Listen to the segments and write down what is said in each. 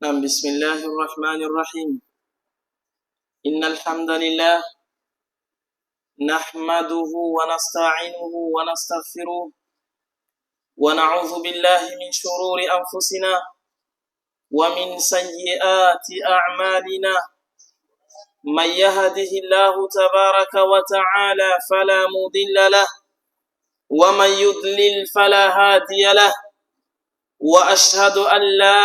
بسم الله الرحمن الرحيم. إن الحمد لله نحمده ونستعينه ونستغفره ونعوذ بالله من شرور أنفسنا ومن سيئات أعمالنا. من يهده الله تبارك وتعالى فلا مضل له ومن يضلل فلا هادي له. وأشهد أن لا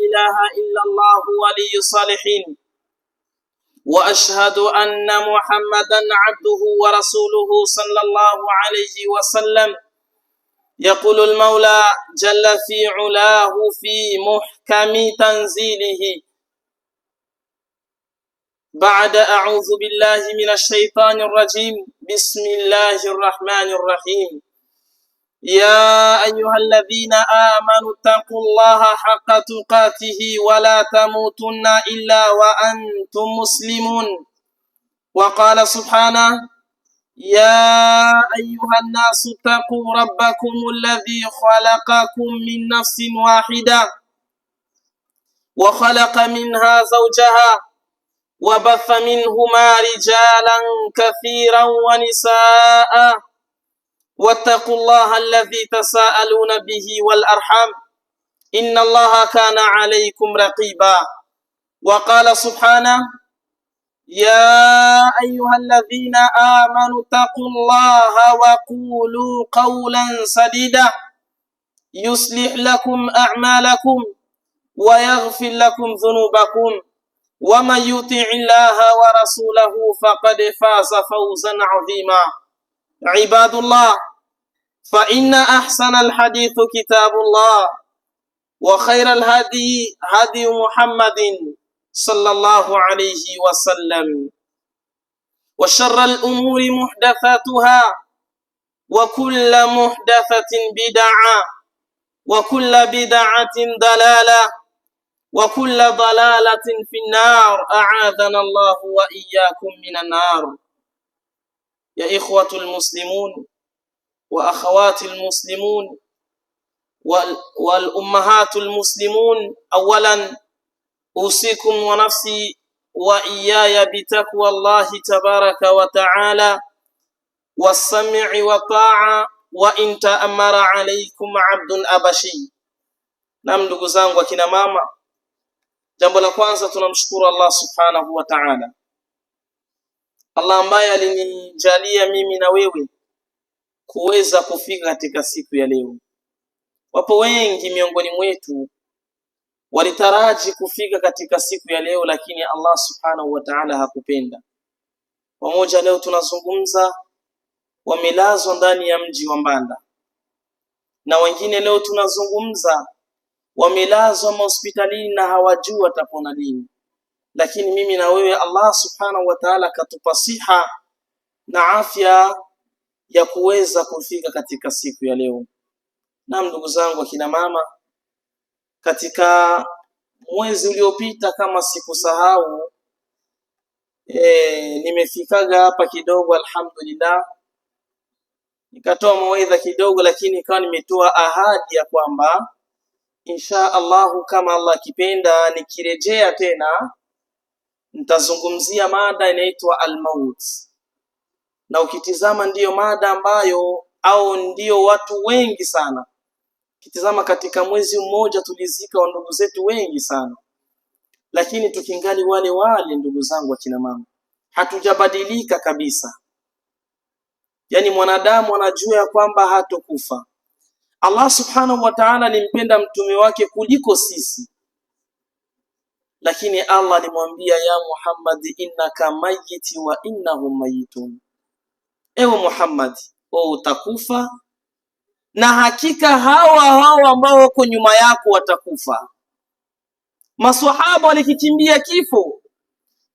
إله إلا الله ولي الصالحين، وأشهد أن محمدا عبده ورسوله صلى الله عليه وسلم. يقول المولى جل في علاه في محكم تنزيله بعد أعوذ بالله من الشيطان الرجيم. بسم الله الرحمن الرحيم. يا أيها الذين آمنوا اتقوا الله حق تقاته ولا تموتن إلا وأنتم مسلمون. وقال سبحانه: يا أيها الناس اتقوا ربكم الذي خلقكم من نفس واحدة وخلق منها زوجها وبث منهما رجالا كثيرا ونساء واتقوا الله الذي تساءلون به والأرحام إن الله كان عليكم رقيبا. وقال سبحانه: يا أيها الذين آمنوا اتقوا الله وقولوا قولا سديدا يصلح لكم أعمالكم ويغفر لكم ذنوبكم ومن يطع الله ورسوله فقد فاز فوزا عظيما. عباد الله، فإن أحسن الحديث كتاب الله وخير الهدي هدي محمد صلى الله عليه وسلم وشر الأمور محدثاتها وكل محدثة بدعة وكل بدعة ضلالة وكل ضلالة في النار. أعاذنا الله وإياكم من النار. يا إخوة المسلمون وأخوات المسلمون والأمهات المسلمون، أولا أوصيكم ونفسي وإياي بتقوى الله تبارك وتعالى والسمع والطاعة وإن تأمر عليكم عبد أبشي. Ndugu zangu akina mama, jambo la kwanza tunamshukuru Allah subhanahu wa ta'ala, Allah ambaye alinijalia mimi na wewe kuweza kufika katika siku ya leo. Wapo wengi miongoni mwetu walitaraji kufika katika siku ya leo, lakini Allah subhanahu wa ta'ala hakupenda. Pamoja leo tunazungumza wamelazwa ndani ya mji wa Mbanda, na wengine leo tunazungumza wamelazwa hospitalini na hawajui watapona lini. Lakini mimi na wewe Allah subhanahu wa ta'ala katupa siha na afya ya kuweza kufika katika siku ya leo. Na ndugu zangu akina mama, katika mwezi uliopita kama sikusahau, nimefikaga hapa kidogo alhamdulillah, nikatoa mawaidha kidogo, lakini ikawa nimetoa ahadi ya kwamba insha Allahu kama Allah akipenda nikirejea tena nitazungumzia mada inaitwa al-maut. Na ukitizama ndiyo mada ambayo au ndiyo watu wengi sana, ukitizama katika mwezi mmoja tulizika wa ndugu zetu wengi sana, lakini tukingali wale wale ndugu zangu akina mama, hatujabadilika kabisa. Yani mwanadamu anajua ya kwamba hatokufa. Allah subhanahu wa ta'ala alimpenda mtume wake kuliko sisi, lakini Allah alimwambia ya Muhammad innaka mayyit wa innahum mayyitun. Ewe Muhammad, wewe utakufa na hakika hawa ambao wako nyuma yako watakufa. Maswahaba walikikimbia kifo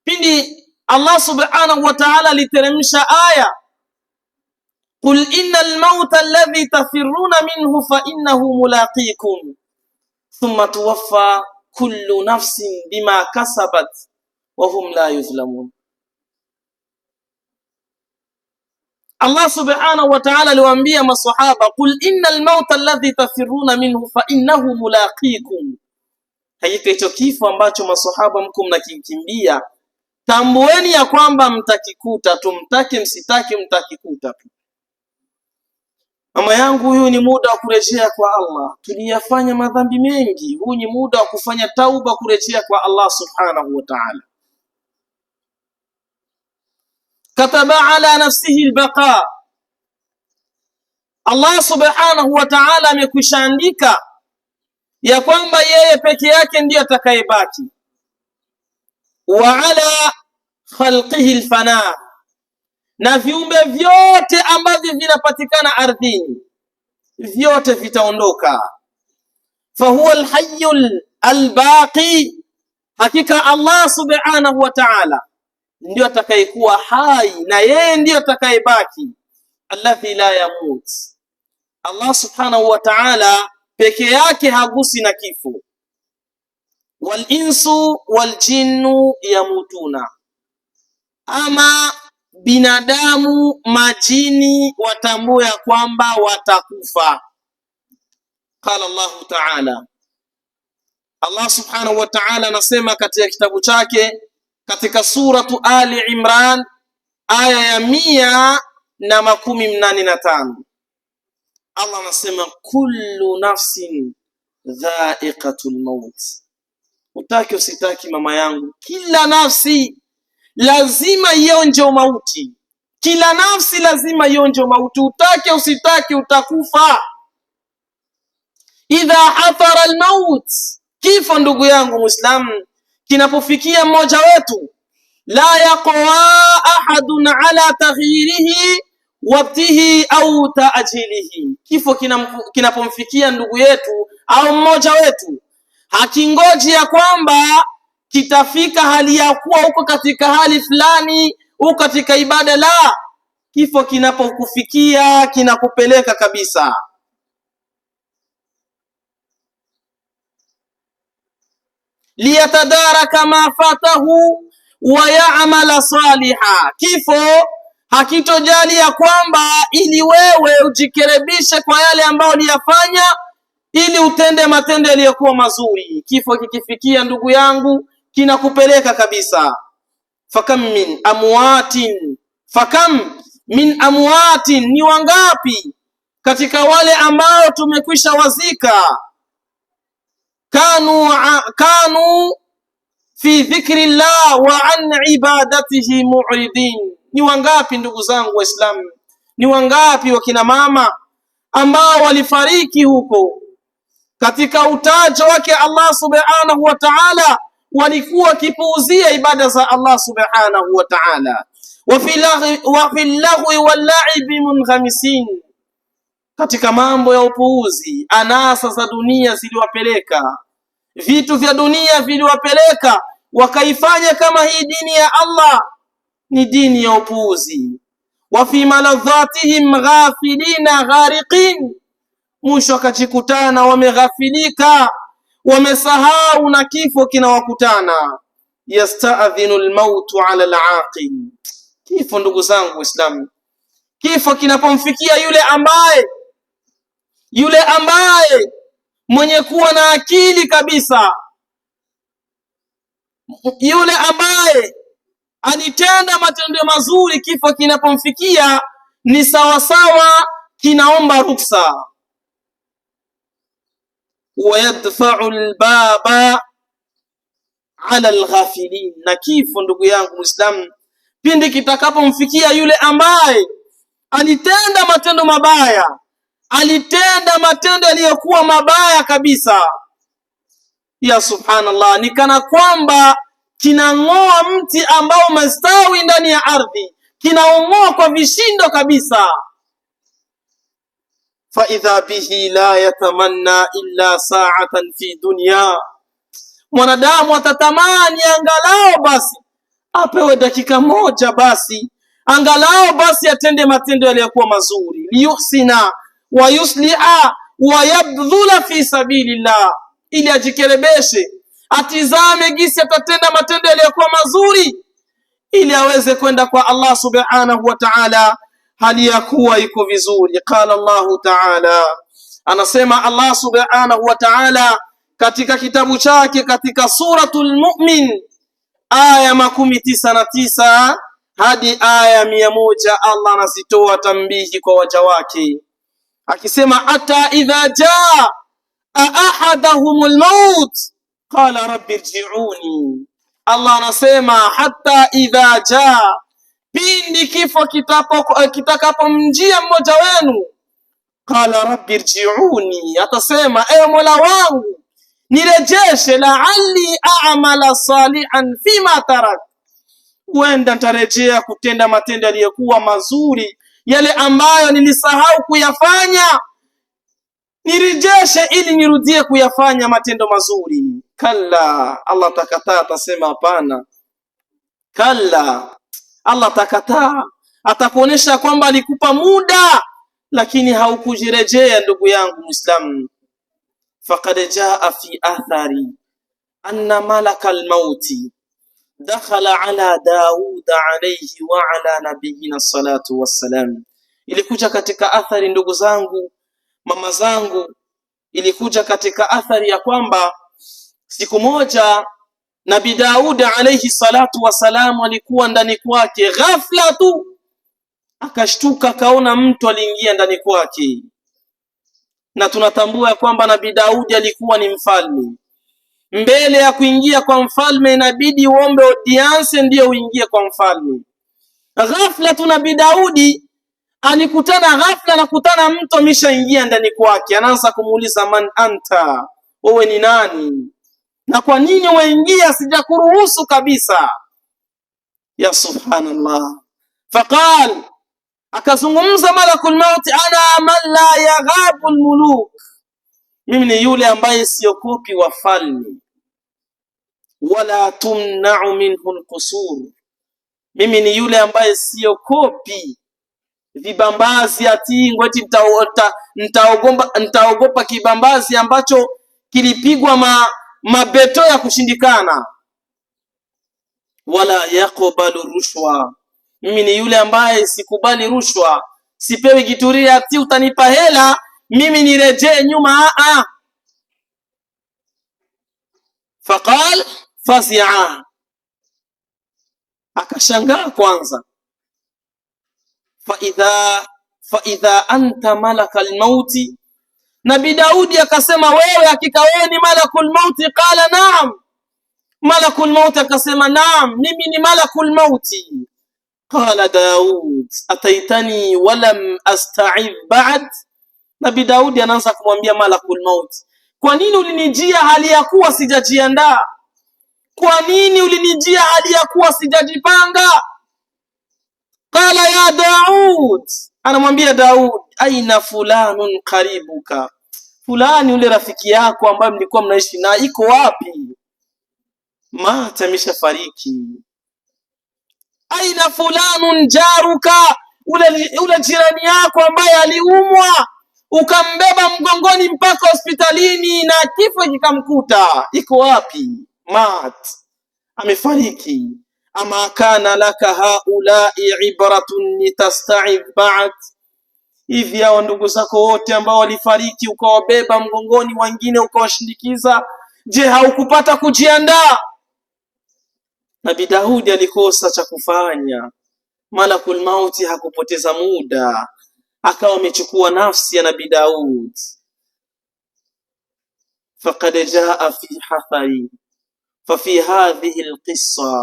pindi Allah subhanahu wa ta'ala aliteremsha aya, qul innal mauta alladhi tafirruna minhu fa innahu mulaqikum thumma tuwaffa kullu nafsin bima kasabat wa hum la yuzlamun. Allah subhanahu wa ta'ala aliwaambia maswahaba, qul innal mauta alladhi tafirruna minhu fa innahu mulaqikum, Hakika hicho kifo ambacho maswahaba mko mnakikimbia, tambueni ya kwamba mtakikuta tu, mtake msitaki mtakikuta tu. Mama yangu, huyu ni muda wa kurejea kwa Allah. Tuliyafanya madhambi mengi, huu ni muda wa kufanya tauba, kurejea kwa Allah subhanahu wa ta'ala. Kataba ala nafsihi albaqa, Allah subhanahu wa ta'ala amekwishaandika ya kwamba yeye peke yake ndiye atakayebaki. Wa ala khalqihi alfana, na viumbe vyote ambavyo vinapatikana ardhini vyote vitaondoka. Fahuwa alhayyul albaqi, hakika Allah subhanahu wa ta'ala ndio atakayekuwa hai na yeye ndio atakayebaki. Alladhi la yamut, Allah subhanahu wa ta'ala peke yake hagusi na kifo. Wal insu wal jinnu yamutuna, ama binadamu majini watambue kwamba watakufa. Qala Allah ta'ala, Allah subhanahu wa ta'ala anasema katika kitabu chake katika suratu Ali Imran aya ya 185, Allah anasema kullu nafsin dha'iqatul maut. Utaki usitaki mama yangu, kila nafsi lazima ionje mauti. Kila nafsi lazima ionje mauti, utaki usitaki utakufa. Idha hathara almaut, kifo ndugu yangu Muislamu kinapofikia mmoja wetu, la yaqwa ahadun ala taghyirihi wabtihi au taajilihi. Kifo kinapomfikia ndugu yetu au mmoja wetu, hakingoji ya kwamba kitafika hali ya kuwa huko katika hali fulani, huko katika ibada. La, kifo kinapokufikia kinakupeleka kabisa. Liyatadaraka ma fatahu wa ya'mala saliha, kifo hakitojali ya kwamba ili wewe ujikerebishe kwa yale ambayo uliyafanya, ili utende matendo yaliyokuwa mazuri. Kifo kikifikia ndugu yangu kinakupeleka kabisa. Fakam min amwatin, ni wangapi katika wale ambao tumekwisha wazika, kanu fi dhikri llah wa an ibadatihi mu'ridin. Ni wangapi ndugu zangu Waislamu, ni wangapi wakina mama ambao walifariki huko katika utajo wake Allah subhanahu wa ta'ala, walikuwa wakipuuzia ibada za Allah subhanahu wa ta'ala. Wa fil lahwi wal la'ibi munghamisin, katika mambo ya upuuzi, anasa za dunia ziliwapeleka, vitu vya dunia viliwapeleka, wakaifanya kama hii dini ya Allah ni dini ya upuuzi. Wa fi maladhatihim ghafilina ghariqin, mwisho wakajikutana wameghafilika, wamesahau na kifo kinawakutana. Yasta'dhinu al-mautu 'ala al-'aqil, kifo ndugu zangu Waislamu, kifo kinapomfikia yule ambaye mwenye kuwa na akili kabisa, yule ambaye alitenda matendo mazuri, kifo kinapomfikia ni sawasawa kinaomba ruksa. Wayadfa'u al-baba 'ala al-ghafilin, na kifo ndugu yangu Muislamu pindi kitakapomfikia yule ambaye alitenda matendo mabaya, alitenda matendo yaliyokuwa mabaya kabisa, ya subhanallah, ni kana kwamba kinang'oa mti ambao umestawi ndani ya ardhi, kinaong'oa kwa vishindo kabisa. Fa idha bihi la yatamanna illa sa'atan fi dunya, mwanadamu atatamani angalau basi apewe dakika moja, basi angalau basi atende matendo yaliyokuwa mazuri, liyuhsina wa yusliha wa yabdhula fi sabilillah, ili ajikerebeshe, atizame gisi atatenda matendo yaliyokuwa mazuri, ili aweze kwenda kwa Allah subhanahu wa ta'ala hali ya kuwa iko vizuri. Qala Allah ta'ala, anasema Allah subhanahu wa ta'ala katika kitabu chake katika suratul Mu'min aya 99 hadi aya 100, Allah anazitoa tambihi kwa waja wake akisema, hata idha jaa ahadahumul maut qala rabbi irji'uni. Allah anasema hata idha jaa, pindi kifo kitakapomjia mmoja wenu, qala rabbi irji'uni, atasema ewe Mola wangu nirejeshe, la'alli a'mala salihan fima tarak, huenda nitarejea kutenda matendo yaliyokuwa mazuri, yale ambayo nilisahau kuyafanya nirejeshe ili nirudie kuyafanya matendo mazuri. Kalla, Allah takataa, atasema hapana. Kalla, Allah takataa, atakuonesha kwamba alikupa muda lakini haukujirejea. Ndugu yangu Muislamu, faqad jaa fi athari anna malaka al-mauti dakhala ala Daud alayhi wa ala nabiyina salatu wassalam. Ilikuja katika athari, ndugu zangu, mama zangu, ilikuja katika athari ya kwamba siku moja Nabii Daud alayhi salatu wassalam alikuwa ndani kwake, ghafla tu akashtuka, kaona mtu aliingia ndani kwake. Na tunatambua kwamba Nabii Daud alikuwa ni mfalme. Mbele ya kuingia kwa mfalme inabidi uombe audience ndio uingie kwa mfalme. Ghafla tu Nabii Daudi alikutana, ghafla nakutana mtu ameshaingia ndani kwake. Anaanza kumuuliza, man anta, wewe ni nani na kwa nini waingia, sijakuruhusu kabisa. Ya subhanallah. Faqal, akazungumza malakul maut, ana man la yaghabu almuluk, mimi ni yule ambaye siokopi wafalme, wala tumna'u minhu alqusur, mimi ni yule ambaye siokopi vibambazi ati ngweti nitaogopa kibambazi ambacho kilipigwa mabeto ya kushindikana. Wala yaqbalu rushwa, mimi ni yule ambaye sikubali rushwa, sipewi gituria ati utanipa hela mimi nirejee nyuma. Faqal fazi'a, akashangaa kwanza. Fa idha anta malakal mauti, Nabii Daudi akasema, wewe hakika wewe ni malakul mauti? Qala naam. Malakul mauti akasema, naam, mimi ni malakul mauti. Qala Daud ataitani walam asta'id ba'd. Nabii Daudi anaanza kumwambia malakul mauti, kwa nini ulinijia hali ya kuwa sijajiandaa? Kwa nini ulinijia hali ya kuwa sijajipanga? Qala ya Daud, anamwambia Daud, aina fulanun qaribuka, fulani yule rafiki yako ambaye mlikuwa mnaishi naye iko wapi? Mata, ameshafariki. Aina fulanun jaruka, ule jirani yako ambaye aliumwa ukambeba mgongoni mpaka hospitalini na kifo kikamkuta, iko wapi? Mat, amefariki. Ama kana laka haulai ibratun litasta'id ba'd, hivi hao ndugu zako wote ambao walifariki ukawabeba mgongoni, wengine ukawashindikiza, je, haukupata kujiandaa? Nabii Daudi alikosa cha kufanya. Malakul mauti hakupoteza muda, akawa amechukua nafsi ya Nabii Daud. Faqad jaa fi hathari fa fi hadhihi alqissa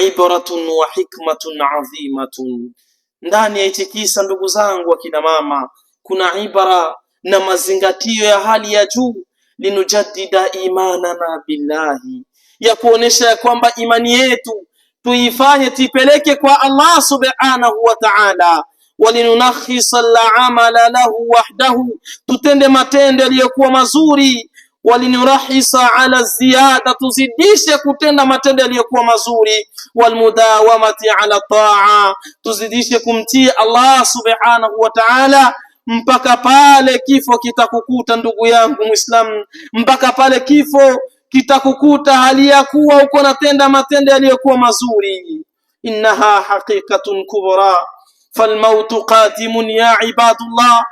ibratun wa hikmatun azimatun. Ndani ya hichi kisa, ndugu zangu akina mama, kuna ibara na mazingatio ya hali ya juu, linujaddida imanana billahi, ya kuonesha kwamba imani yetu tuifanye tuipeleke kwa Allah subhanahu wa ta'ala, walinunakhisa al'amala lahu wahdahu, tutende matendo yaliyokuwa mazuri, walinurahisa ala ziyada, tuzidishe kutenda matendo yaliyokuwa mazuri, walmudawamati ala taa, tuzidishe kumtii Allah subhanahu wa ta'ala mpaka pale kifo kitakukuta. Ndugu yangu Muislamu, mpaka pale kifo kitakukuta hali ya kuwa uko natenda matendo yaliyokuwa mazuri. Innaha haqiqatun kubra falmautu qadimun ya ibadullah,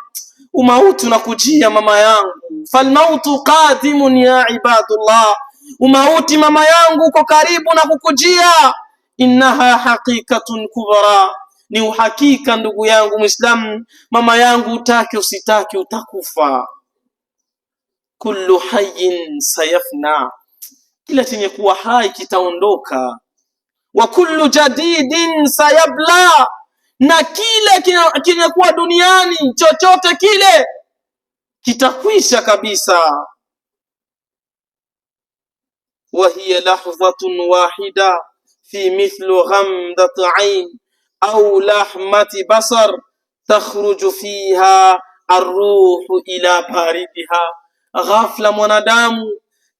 umauti unakujia mama yangu. Falmautu qadimun ya ibadullah, umauti mama yangu uko karibu na kukujia. Innaha haqiqatun kubra, ni uhakika ndugu yangu Muislamu, mama yangu utake usitake utakufa. Kullu hayyin sayafna, kila chenye kuwa hai kitaondoka. Wa kullu jadidin sayabla, na kile kinyakuwa duniani chochote kile kitakwisha kabisa. Wa hiya lahzatun wahida fi mithlu ghamdati ain au lahmati basar takhruju fiha arruhu ila baridiha. Ghafla mwanadamu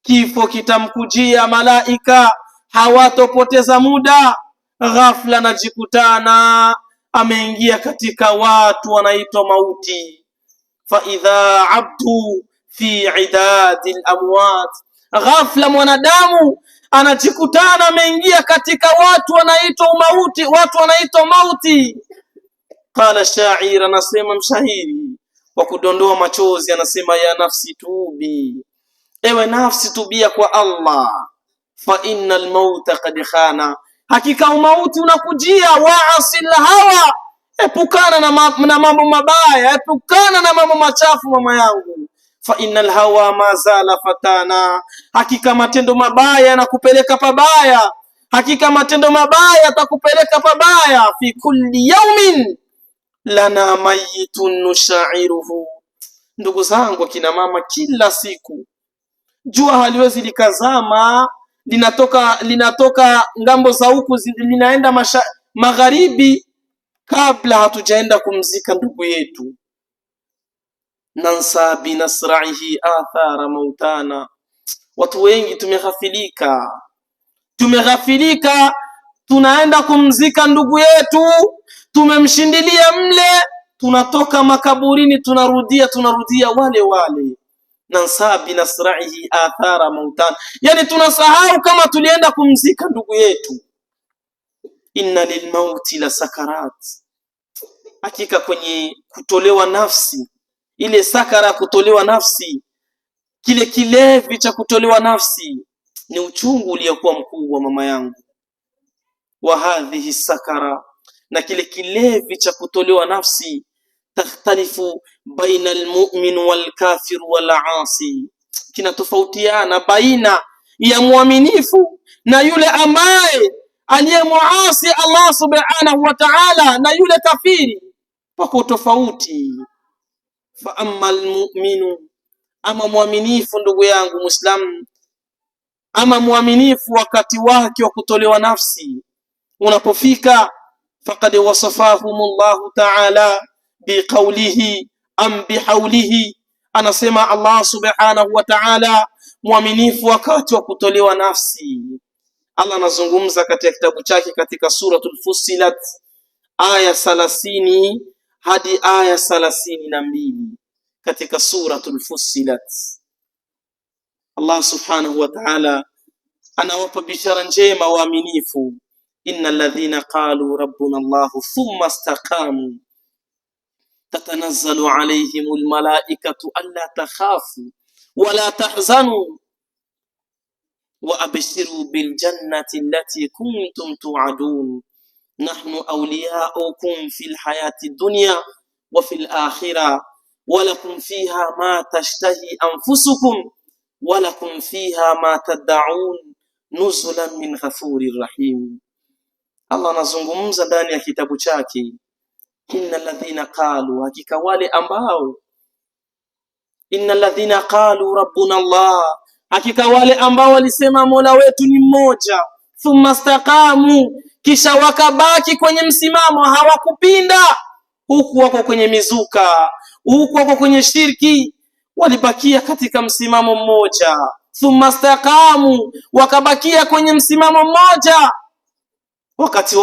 kifo kitamkujia, malaika hawatopoteza muda, ghafla najikutana ameingia katika watu wanaitwa mauti. Fa idha abdu fi idadi al-amwat, ghafla mwanadamu anajikutana ameingia katika watu wanaitwa mauti, watu wanaitwa mauti. Qala shair, anasema mshahiri wa kudondoa machozi, anasema ya nafsi tubi, ewe nafsi tubia kwa Allah. Fa innal mauta qad khana, hakika umauti unakujia. Waasil hawa, epukana na mambo mabaya, epukana na mambo machafu mama yangu. Fa innal hawa ma zala fatana, hakika matendo mabaya yanakupeleka pabaya, hakika matendo mabaya yatakupeleka pabaya. Fi kulli yawmin lana mayitun nushairuhu, ndugu zangu kina mama, kila siku jua haliwezi likazama, linatoka ngambo za huku linaenda magharibi kabla hatujaenda kumzika ndugu yetu. Nansa binasra'ihi athara mautana, watu wengi tumeghafilika, tunaenda kumzika ndugu yetu, tumemshindilia mle, tunatoka makaburini tunarudia wale. Nansa binasra'ihi athara mautana, yani tunasahau kama tulienda kumzika ndugu yetu. Inna lilmauti la sakarat, hakika kwenye kutolewa nafsi, ile sakara kutolewa nafsi, kile kilevi cha kutolewa nafsi ni uchungu uliokuwa mkubwa mama yangu. Wa hadhihi sakara, na kile kilevi cha kutolewa nafsi, takhtalifu baina almu'min walkafir wal'asi, kinatofautiana baina ya muaminifu na yule ambaye aliyemuasi Allah subhanahu wa ta'ala, na yule kafiri, pako tofauti. Fa amma almu'minu, ama muaminifu ndugu yangu Muislamu, ama muaminifu wakati wake wa kutolewa nafsi unapofika, faqad wasafahumullahu ta'ala biqawlihi am bihawlihi, anasema Allah subhanahu wa ta'ala muaminifu wakati wa kutolewa nafsi. Allah anazungumza katika kitabu chake katika suratul Fussilat aya 30 hadi aya 32. Katika suratul Fussilat Allah subhanahu wa ta'ala anawapa bishara njema waaminifu. Innal ladhina qalu rabbuna Allah thumma istaqamu tatanazzalu alayhimul malaikatu alla takhafu wala tahzanu wa abshiru bil jannati allati kuntum tu'adun nahnu awliya'ukum fil hayati dunya wa fil akhirah wa lakum fiha ma tashtahi anfusukum wa lakum fiha ma tad'un nuzulan min ghafurir rahim. Allah anazungumza ndani ya kitabu chake, innal ladhina qalu, hakika wale ambao, innal ladhina qalu rabbuna Allah, hakika wale ambao walisema Mola wetu ni mmoja, thumma istaqamu, kisha wakabaki kwenye msimamo, hawakupinda, huku wako kwenye mizuka, huku wako kwenye shirki, walibakia katika msimamo mmoja. Thumma istaqamu, wakabakia kwenye msimamo mmoja, wakati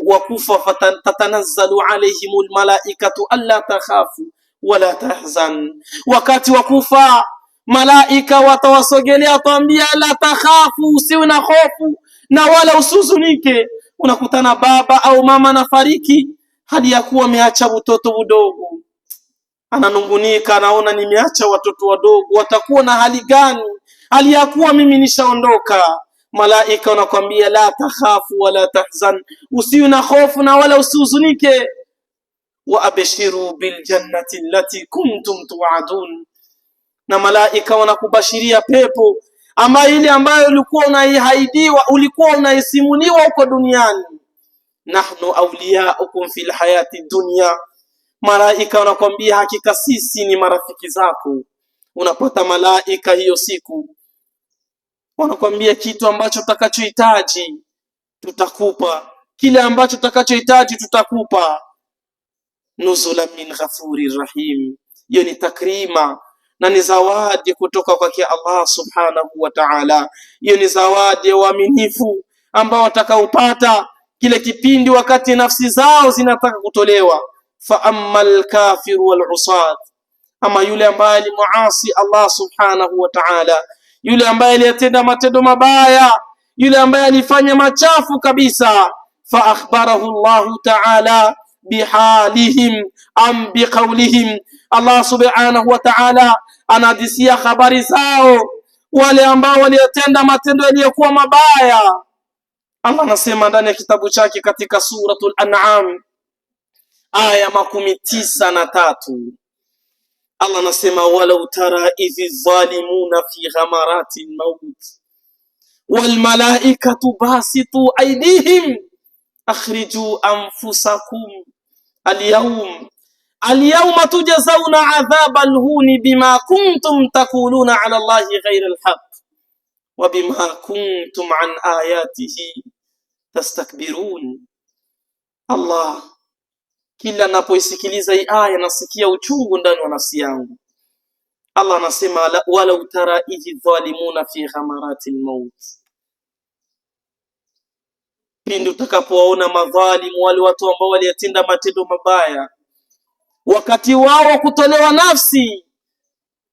wa kufa, tatanazzalu alayhimul malaikatu alla takhafu wala tahzan, wakati wa kufa malaika watawasogelea, watawaambia la takhafu, usiwe na hofu na wala usuzunike. Unakutana baba au mama na fariki hadi ya kuwa ameacha mtoto mdogo, ananungunika, anaona nimeacha watoto wadogo, watakuwa na hali gani hali ya kuwa mimi nishaondoka? Malaika wanakwambia la takhafu wala tahzan, usiwe na hofu na wala usihuzunike. Wa abshiru bil jannati allati kuntum tu'adun, na malaika wanakubashiria pepo ile ambayo ulikuwa unaiahidiwa, ulikuwa unaisimuliwa huko duniani. Nahnu awliyaukum fil hayati dunya, malaika wanakwambia hakika sisi ni marafiki zako. Unapata malaika hiyo siku wanakwambia kitu ambacho utakachohitaji tutakupa, kile ambacho utakachohitaji tutakupa. Nuzula min ghafurir rahim, hiyo ni takrima na ni zawadi kutoka kwake Allah subhanahu wa ta'ala. Hiyo ni zawadi ya waaminifu ambao watakaopata kile kipindi wakati nafsi zao zinataka kutolewa. Fa ammal kafiru wal usad, ama yule ambaye alimuasi Allah subhanahu wa ta'ala, yule ambaye aliyatenda matendo mabaya, yule ambaye alifanya machafu kabisa, fa akhbarahu Allah ta'ala bihalihim am biqawlihim, Allah subhanahu wa ta'ala anadisia habari zao wale ambao waliotenda matendo yaliyokuwa mabaya. Allah anasema ndani ya kitabu chake katika suratul An'am aya 93, Allah anasema walau tara idhi zalimuna fi ghamarati al-maut wal malaikatu basitu aydihim akhriju anfusakum al-yawma tujzauna adhaba al-huni bima kuntum taquluna ala Allahi ghayra al-haqq wa bima kuntum an ayatihi tastakbirun. Allah, kila napoisikiliza hii aya nasikia uchungu ndani wa nafsi yangu. Allah anasema walau tara idhi dhalimuna fi ghamarati al-maut, pindi utakapowaona madhalimu, wale watu ambao waliyatenda matendo mabaya, wakati wao wa kutolewa nafsi.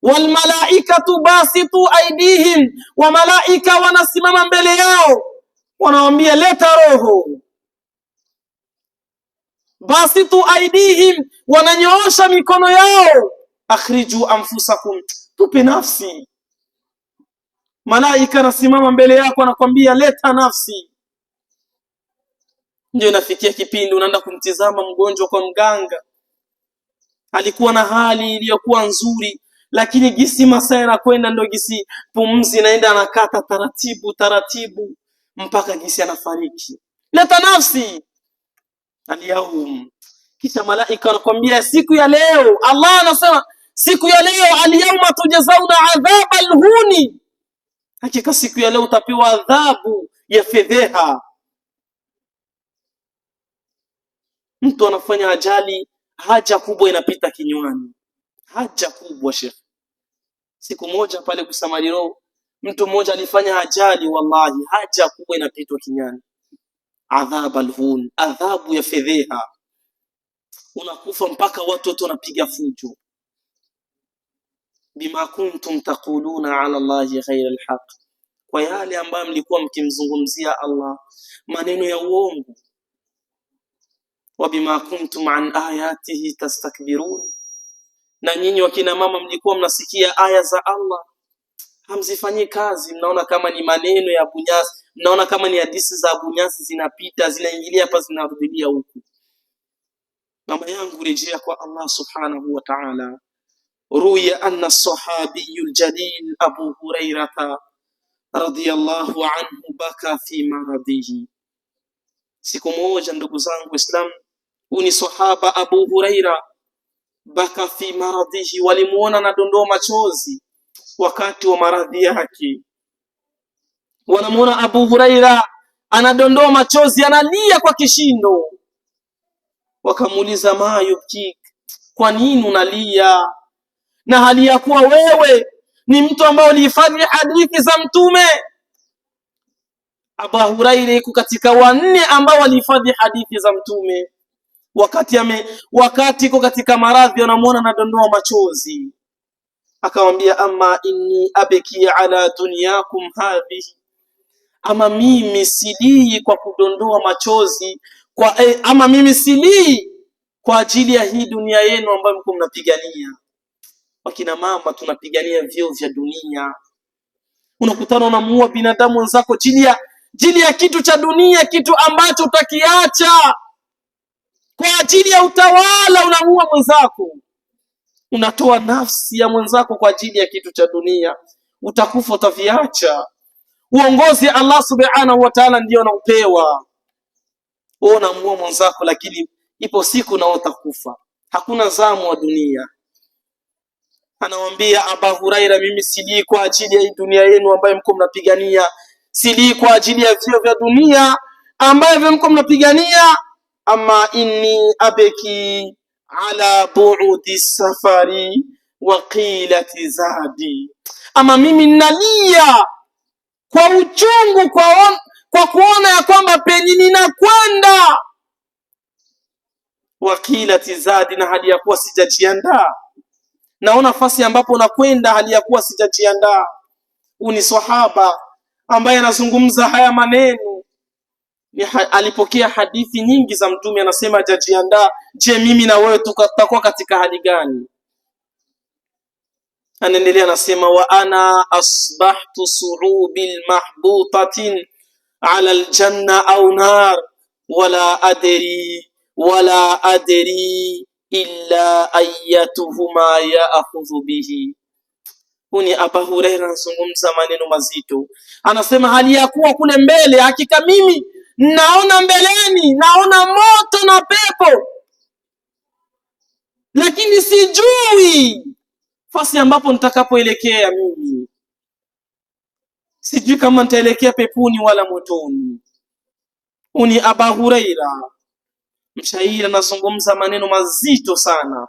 Wal malaikatu basitu aidihim, wa malaika wanasimama mbele yao wanawaambia leta roho. Basitu aidihim, wananyoosha mikono yao. Akhriju anfusakum, tupe nafsi. Malaika anasimama mbele yako anakwambia leta nafsi. Ndio inafikia kipindi unaenda kumtizama mgonjwa kwa mganga, alikuwa na hali iliyokuwa nzuri, lakini gisi masaa yanakwenda ndio gisi pumzi inaenda anakata taratibu taratibu mpaka gisi anafariki. Leta nafsi al-yawm. Kisha malaika anakuambia siku ya leo, Allah anasema siku ya leo al-yawma tujzauna adhab al-huni, hakika siku ya leo utapewa adhabu ya fedheha. Mtu anafanya ajali, haja kubwa inapita kinywani, haja kubwa Sheikh. Siku moja pale Kusamariro, mtu mmoja alifanya ajali, wallahi haja kubwa inapitwa kinywani. Adhab al-hun, adhabu ya fedheha, unakufa mpaka watu wanapiga fujo. Bima kuntum taquluna ala Allahi ghayra al-haq, kwa yale ambayo mlikuwa mkimzungumzia Allah maneno ya uongo. Wa bima kuntum an ayatihi tastakbirun, na nyinyi wakina mama mlikuwa mnasikia aya za Allah hamzifanyi kazi, mnaona kama ni maneno ya bunyasi, mnaona kama ni hadithi za bunyasi zinapita zinaingilia hapa zinarudia huku. Mama yangu, rejea kwa Allah subhanahu wa ta'ala. Ruya anna sahabiyul jalil Abu Hurairah radiyallahu anhu baka fi maradihi. Siku moja ndugu zangu Islam, ni sahaba Abu Hurairah baka fi maradihi, walimuona anadondoa machozi wakati wa maradhi yake. Wanamuona Abu Hurairah anadondoa machozi, analia kwa kishindo. Wakamuuliza ma yubkik, kwa nini unalia na hali ya kuwa wewe ni mtu ambaye ulihifadhi hadithi za Mtume? Abu Hurairah yuko katika wanne ambao walihifadhi hadithi za Mtume. Wakati yuko katika maradhi, anamuona anadondoa machozi. Akamwambia amma inni abki ala dunyakum hadhihi, ama mimi silii kwa kudondoa machozi ama mimi silii kwa ajili ya hii dunia yenu ambayo mko mnapigania. Wakina mama tunapigania vyeo vya dunia. Unakutana unamuua binadamu wenzako jili ya kitu cha dunia, kitu ambacho utakiacha kwa ajili ya utawala. Unamuua mwenzako, unatoa nafsi ya mwenzako kwa ajili ya kitu cha dunia. Utakufa, utaviacha. Uongozi Allah subhanahu wa ta'ala ndio unaupewa. Wewe unamuua mwenzako, lakini ipo siku na utakufa. Hakuna zamu wa dunia. Anamwambia Abu Huraira, mimi silii kwa ajili ya hii dunia yenu ambayo mko mnapigania, silii kwa ajili ya vyo vya dunia ambayo mko mnapigania. Ama inni abeki ala bu'udi safari wa qilati zadi, ama mimi nalia kwa uchungu kwa kuona ya kwamba penye ninakwenda, wa qilati zadi, na hali ya kuwa sijajiandaa. Naona nafasi ambapo nakwenda hali ya kuwa sijajiandaa. Ni sahaba ambaye anazungumza haya maneno, alipokea hadithi nyingi za Mtume, anasema hajajiandaa. Je, mimi na wewe tutakuwa katika hali gani? Anaendelea anasema, wa ana asbahtu su'ubil mahbutatin ala aljanna au nar wala adri illa ayyatuhuma ya'khudhu bihi. Huni Abu Huraira anazungumza maneno mazito, anasema hali ya kuwa kule mbele, hakika mimi naona mbeleni, naona moto na pepo, lakini sijui fasi ambapo nitakapoelekea. Mimi sijui kama nitaelekea peponi wala motoni. Huni Abu Huraira, mshairi, anazungumza maneno mazito sana,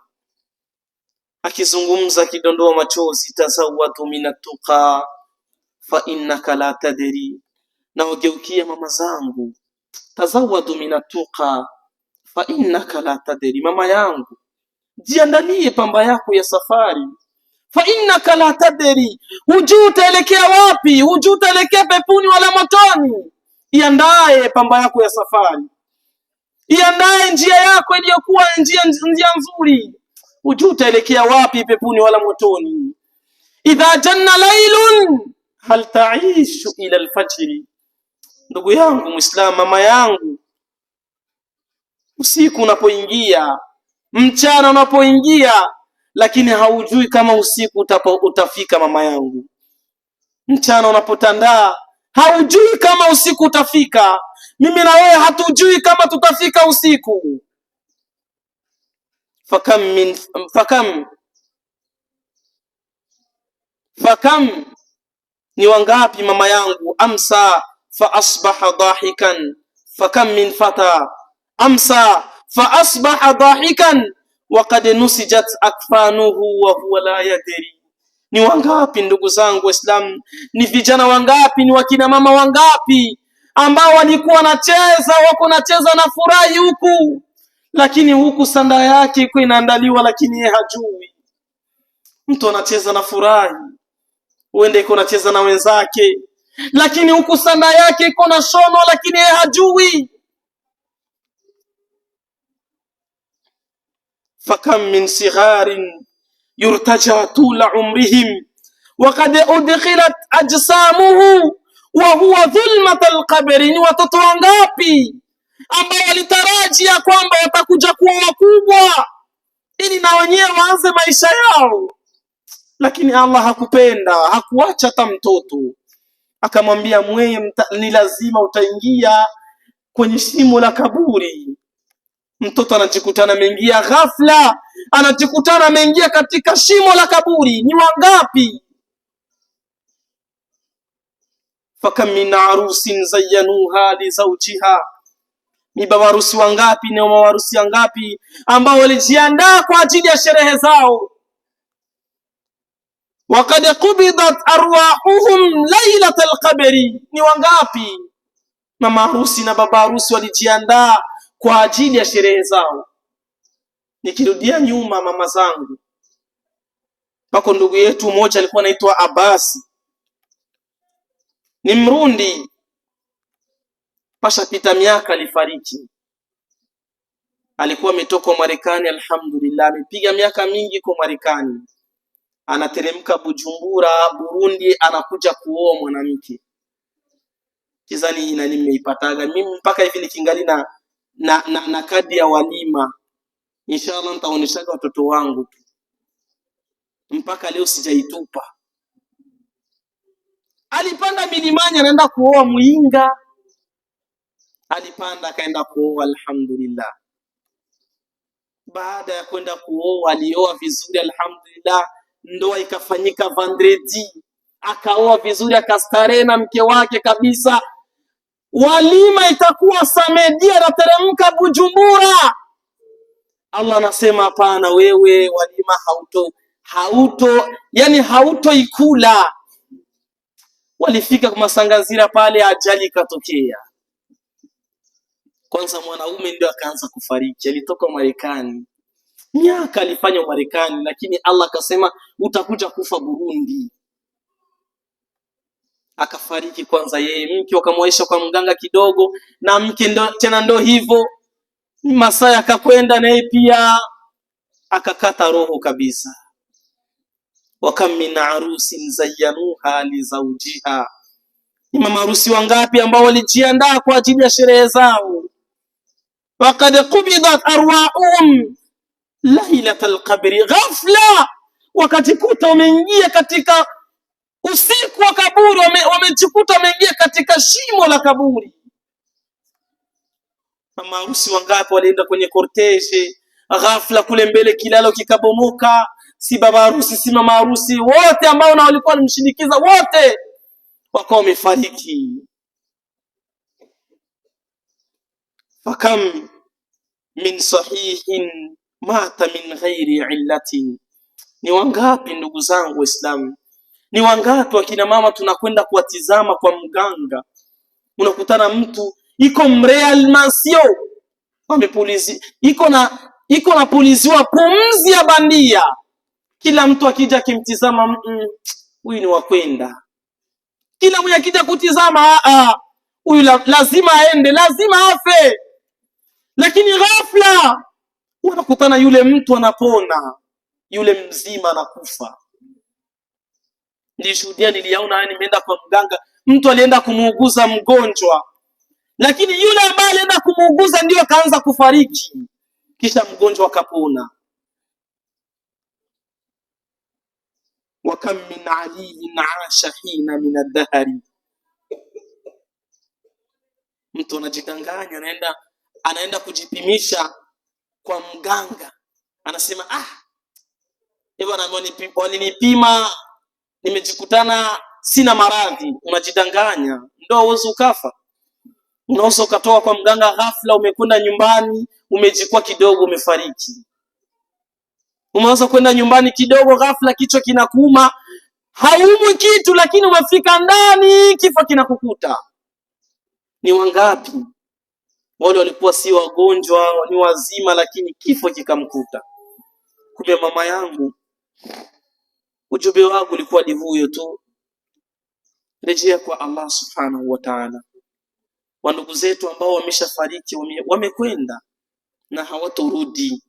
akizungumza kidondoa machozi. Tazawwadu minatuqa fa innaka la tadri, na wageukia mama zangu, tazawwadu minatuqa fa innaka la tadri, mama yangu, jiandalie pamba yako ya safari. Fa innaka la tadri, hujui utaelekea wapi, hujui utaelekea peponi wala motoni. Iandae pamba yako ya safari, iandae njia yako iliyokuwa njia nzuri. Hujui utaelekea wapi, peponi wala motoni. Idha janna laylun hal ta'ishu ila alfajri. Ndugu yangu Muislamu, mama yangu, usiku unapoingia, mchana unapoingia, lakini haujui kama usiku utafika. Mama yangu, mchana unapotandaa, haujui kama usiku utafika. Mimi na wewe hatujui kama tutafika usiku. Fakam ni wangapi mama yangu, amsa fa asbaha dahikan, fakam min fata amsa fa asbaha dahikan wa qad nusijat akfanuhu wa huwa la yadri. Ni wangapi ndugu zangu Waislamu, ni vijana wangapi, ni wakina mama wangapi ambao walikuwa wanacheza, wako nacheza na furahi huku, lakini huku sanda yake iko inaandaliwa, lakini yeye hajui. Mtu anacheza na furahi, uende iko nacheza na wenzake, lakini huku sanda yake iko na shono, lakini yeye hajui. Fakam min sigharin yurtaja tula umrihim wa qad udkhilat ajsamuhu wa huwa dhulmat alqabri. Ni watoto wangapi ambao walitarajia kwamba watakuja kuwa wakubwa ili na wenyewe waanze maisha yao, lakini Allah hakupenda, hakuacha hata mtoto, akamwambia mwewe, ni lazima utaingia kwenye shimo la kaburi. Mtoto anajikutana ameingia ghafla, anajikutana ameingia katika shimo la kaburi. Ni wangapi? Fakam min arusin zayyanuha li zawjiha, ni bawarusi wangapi, ni mawarusi wangapi ambao walijiandaa kwa ajili ya sherehe zao. Waqad qubidat arwahuhum laylatal qadri, ni wangapi mama harusi na baba harusi walijiandaa kwa ajili ya sherehe zao. Nikirudia nyuma, mama zangu, pako ndugu yetu mmoja alikuwa anaitwa Abasi, ni Mrundi, pasha pita miaka alifariki. alikuwa ametoka Marekani, alhamdulillah, amepiga miaka mingi kwa Marekani, anateremka Bujumbura Burundi, anakuja kuoa mwanamke. Kizani ina nimeipataga mimi mpaka hivi nikingali na kadi ya walima, inshallah nitaoneshaga watoto wangu, mpaka leo sijaitupa. Alipanda milimani anaenda kuoa Muinga, alipanda akaenda kuoa, alhamdulillah. Baada ya kwenda kuoa, alioa vizuri alhamdulillah, ndoa ikafanyika vendredi, akaoa vizuri, akastarehe na mke wake kabisa. Walima itakuwa samedi, anateremka Bujumbura. Allah anasema hapana, wewe walima hautoikula. Walifika kwa Masangazira pale, ajali ikatokea. Kwanza mwanaume ndio akaanza kufariki, alitoka Marekani, miaka alifanya Marekani, lakini Allah akasema utakuja kufa Burundi. Akafariki kwanza yeye, mke wakamwaisha kwa mganga kidogo, na mke ndo hivyo, masaa akakwenda naye pia akakata roho kabisa. Wakam min arusin zayyanuha li zawjiha, ni mamarusi wangapi ambao walijiandaa kwa ajili ya sherehe zao. Waqad qubidat arwahum lailatal qadri, ghafla wakajikuta wameingia katika usiku wa kaburi, wamejikuta wameingia katika shimo la kaburi. Mamarusi wangapi walienda kwenye korteje, ghafla kule mbele kilalo kikabomoka, si baba harusi si mama harusi, wote ambao na walikuwa walimshindikiza wote wakawa wamefariki. Fakam min sahihin mata min ghairi illatin, ni wangapi ndugu zangu Waislamu, ni wangapi wakina mama tunakwenda kuwatizama kwa mganga, unakutana mtu iko mrealmasio, iko na puliziwa pumzi ya bandia. Kila mtu akija kimtizama, huyu ni wakwenda. Kila mwenye akija kutizama, huyu lazima aende, lazima afe. Lakini ghafla unakutana yule mtu anapona, yule mzima anakufa. Nilishuhudia, niliona, nimeenda kwa mganga, mtu alienda kumuuguza mgonjwa, lakini yule ambaye alienda kumuuguza ndio akaanza kufariki, kisha mgonjwa akapona. Wakam min aliyin asha hina min ad-dahri, mtu anajidanganya, anaenda kujipimisha kwa mganga, anasema hivyo walinipima nimejikutana sina maradhi. Unajidanganya, ndio uwezo ukafa. Unaweza ukatoka kwa mganga ghafla, umekwenda nyumbani umejikwa kidogo umefariki. Unaweza kwenda nyumbani kidogo ghafla kichwa kinakuuma, haumwi kitu, lakini umefika ndani kifo kinakukuta. Ni wangapi wale walikuwa si wagonjwa, ni wazima, lakini kifo kikamkuta. Kumbe mama yangu, ujumbe wangu ulikuwa ni huyo tu, rejea kwa Allah subhanahu wa ta'ala. Wa ndugu zetu ambao wameshafariki, wamekwenda na hawatorudi,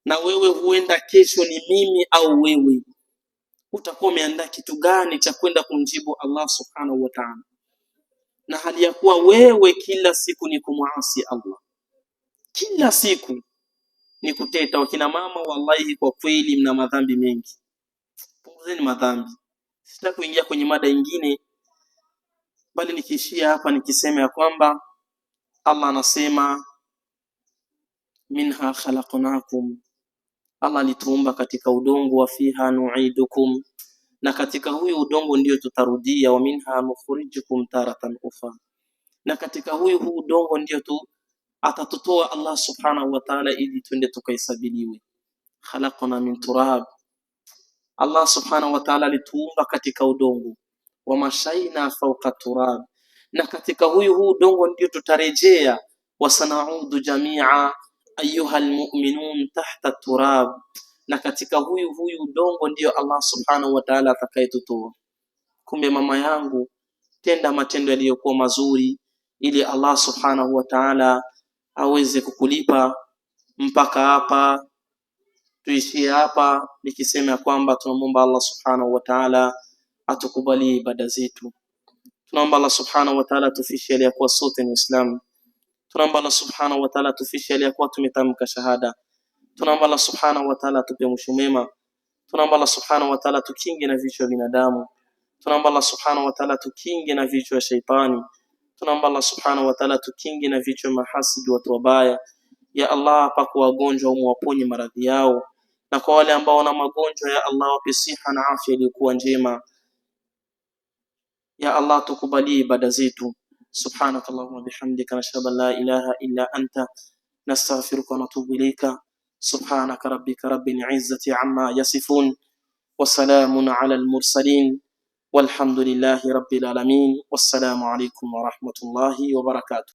na wewe huenda kesho ni mimi au wewe, utakuwa umeandaa kitu gani cha kwenda kumjibu Allah subhanahu wa ta'ala, na hali ya kuwa wewe kila siku ni kumuasi Allah, kila siku ni kuteta. Wakina mama, wallahi kwa kweli mna madhambi mengi, punguzeni madhambi. Sitaki kuingia kwenye mada nyingine, bali nikiishia hapa nikisema ya kwamba Allah anasema minha khalaqnakum, Allah alituumba katika udongo, wa fiha nu'idukum, na katika huyu udongo ndio tutarudia, wa minha nukhrijukum taratan ukhra, na katika huyu udongo ndio atatutoa Allah subhanahu wa ta'ala ili twende tukaisabiliwe. Khalaqna min turab, Allah subhanahu wa ta'ala alituumba katika udongo, wa mashaina fawqa turab, na katika huyu udongo ndio tutarejea, wa sanaudu jami'a ayuha almu'minun tahta turab, na katika huyu udongo ndio Allah subhanahu wa ta'ala atakayetutoa. Kumbe mama yangu, tenda matendo yaliyokuwa mazuri ili Allah subhanahu wa ta'ala aweze kukulipa. Mpaka hapa tuishie hapa, nikisema kwamba tunamuomba Allah subhanahu wa ta'ala atukubalie ibada zetu. Tunaomba Allah subhanahu wa ta'ala tufishe aliyakuwa sote ni Waislamu. Tunaomba Allah subhanahu wa ta'ala tufishe aliyakuwa tumetamka shahada. Tunaomba Allah subhanahu wa ta'ala tupe mwisho mwema. Tunaomba Allah subhanahu wa ta'ala tukinge na vichwa vya binadamu. Tunaomba Allah subhanahu wa ta'ala tukinge na vichwa vya shaitani. Tunaomba Allah subhanahu wa ta'ala tukinge na vichwa vya mahasidi, watu wabaya. Ya Allah, pako wagonjwa umuwaponye maradhi yao, na kwa wale ambao wana magonjwa ya Allah wape siha na afya iliyokuwa njema. Ya Allah, tukubalie ibada zetu. Subhanakallahumma bihamdika nashhadu an la ilaha illa anta nastaghfiruka wa natubu ilayka. Subhanaka rabbika rabbil izzati amma yasifun wa salamun ala al mursalin walhamdulillahi rabbil alamin. Wassalamu alaykum wa rahmatullahi wa barakatuh.